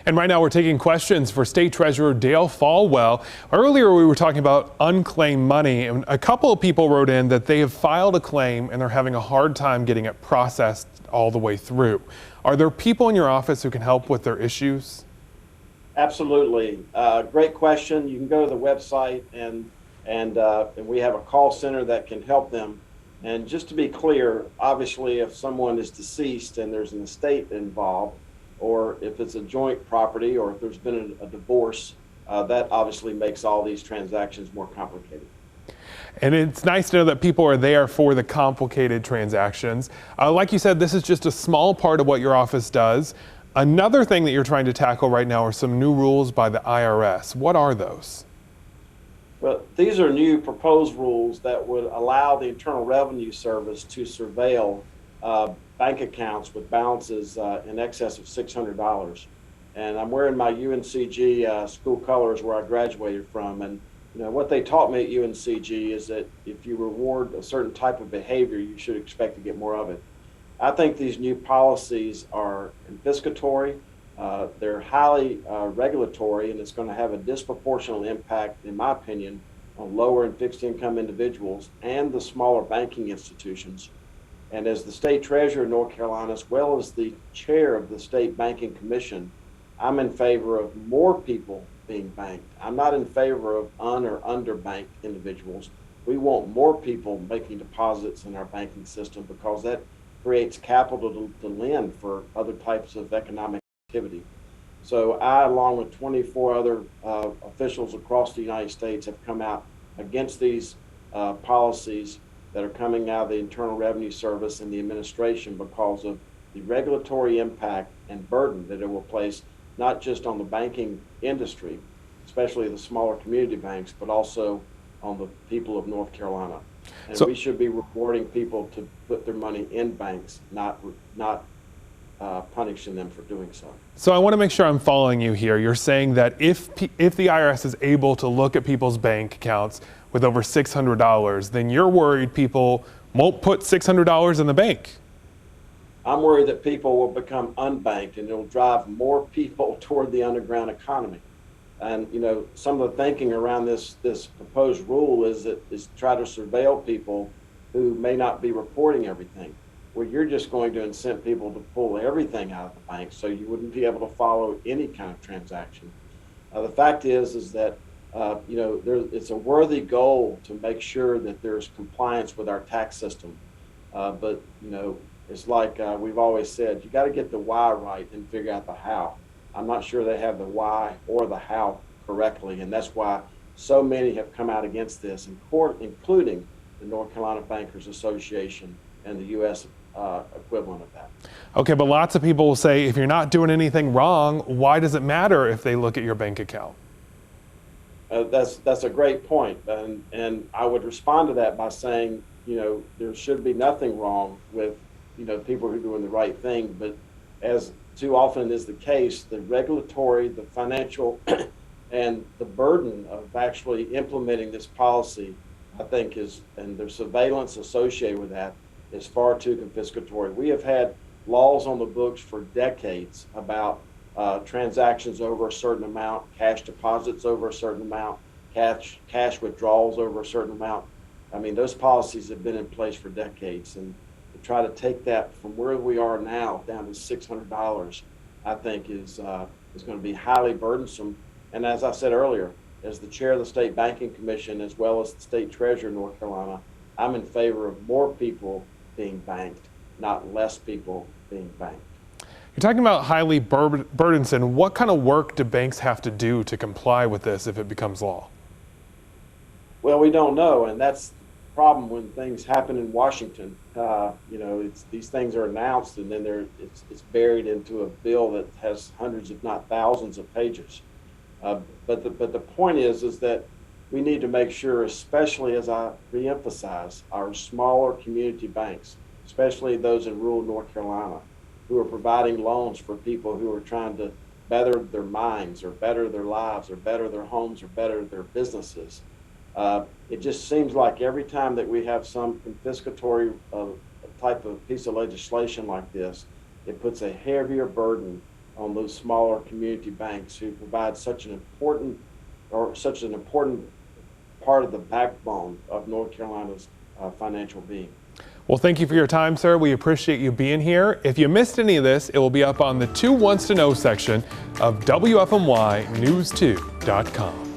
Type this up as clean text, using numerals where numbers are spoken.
And right now we're taking questions for State Treasurer Dale Folwell. Earlier we were talking about unclaimed money, and a couple of people wrote in that they have filed a claim and they're having a hard time getting it processed all the way through. Are there people in your office who can help with their issues? Absolutely. Great question. You can go to the website and we have a call center that can help them. And just to be clear, obviously if someone is deceased and there's an estate involved, or if it's a joint property, or if there's been a divorce, that obviously makes all these transactions more complicated. And it's nice to know that people are there for the complicated transactions. Like you said, this is just a small part of what your office does. Another thing that you're trying to tackle right now are some new rules by the IRS. What are those? Well, these are new proposed rules that would allow the Internal Revenue Service to surveil bank accounts with balances in excess of $600. And I'm wearing my UNCG school colors where I graduated from. And you know what they taught me at UNCG is that if you reward a certain type of behavior, you should expect to get more of it. I think these new policies are confiscatory. They're highly regulatory, and it's going to have a disproportionate impact, in my opinion, on lower and fixed income individuals and the smaller banking institutions. And as the state treasurer of North Carolina, as well as the chair of the State Banking Commission, I'm in favor of more people being banked. I'm not in favor of or underbanked individuals. We want more people making deposits in our banking system because that creates capital to lend for other types of economic activity. So I, along with 24 other officials across the United States, have come out against these policies that are coming out of the Internal Revenue Service and the administration because of the regulatory impact and burden that it will place not just on the banking industry, especially the smaller community banks, but also on the people of North Carolina. And we should be rewarding people to put their money in banks, not punishing them for doing so. So I want to make sure I'm following you here. You're saying that if the IRS is able to look at people's bank accounts with over $600, then you're worried people won't put $600 in the bank. I'm worried that people will become unbanked, and it'll drive more people toward the underground economy. And you know, some of the thinking around this proposed rule is to try to surveil people who may not be reporting everything. Well, you're just going to incent people to pull everything out of the bank, so you wouldn't be able to follow any kind of transaction. The fact is that you know, it's a worthy goal to make sure that there's compliance with our tax system. But you know, it's like we've always said, you got to get the why right and figure out the how. I'm not sure they have the why or the how correctly, and that's why so many have come out against this, including the North Carolina Bankers Association and the U.S. Equivalent of that. Okay, but lots of people will say, if you're not doing anything wrong, why does it matter if they look at your bank account? That's a great point, and I would respond to that by saying, you know, there should be nothing wrong with, you know, people who are doing the right thing, but as too often is the case, the regulatory, the financial, and the burden of actually implementing this policy, I think and the surveillance associated with that is far too confiscatory. We have had laws on the books for decades about transactions over a certain amount, cash deposits over a certain amount, cash withdrawals over a certain amount. I mean, those policies have been in place for decades, and to try to take that from where we are now down to $600, I think is going to be highly burdensome. And as I said earlier, as the chair of the State Banking Commission, as well as the state treasurer of North Carolina, I'm in favor of more people being banked, not less people being banked. You're talking about highly burdensome. What kind of work do banks have to do to comply with this if it becomes law? Well, we don't know, and that's the problem when things happen in Washington. You know, these things are announced, and then it's buried into a bill that has hundreds, if not thousands, of pages. But the point is that we need to make sure, especially as I reemphasize, our smaller community banks, especially those in rural North Carolina, who are providing loans for people who are trying to better their minds or better their lives or better their homes or better their businesses. It just seems like every time that we have some confiscatory type of piece of legislation like this, it puts a heavier burden on those smaller community banks who provide such an important part of the backbone of North Carolina's financial being. Well, thank you for your time, sir. We appreciate you being here. If you missed any of this, it will be up on the 2 Wants to Know section of WFMYnews2.com.